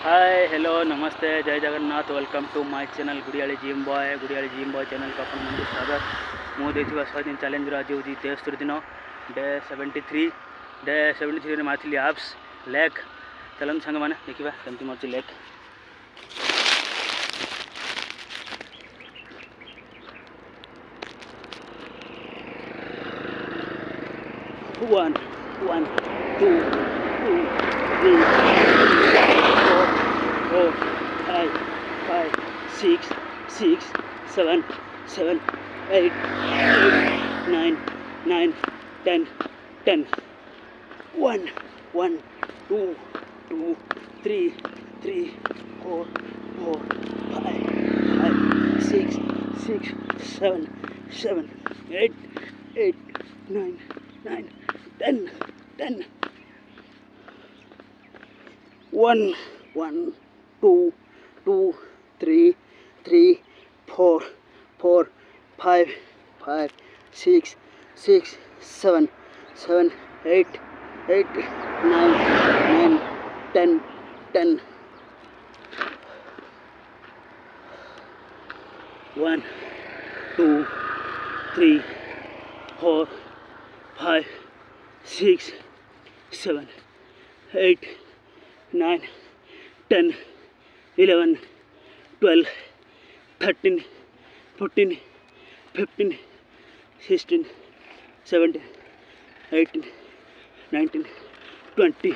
Hi hello namaste Jai Jagannath welcome to my channel Gudiyali gym boy channel को अपन मन स्वागत। मुझे 100 दिन चैलेंज आज हूँ 73 दिन डे 73 मारी आप्स लेग चलन सांग मैंने देखा कमी march leg one one two two three four five five six seven eight nine ten one two three four five six seven eight nine ten one two three four five six seven eight nine ten one two three four five six seven eight nine 10 11 12 13 14 15 16 17 18 19 20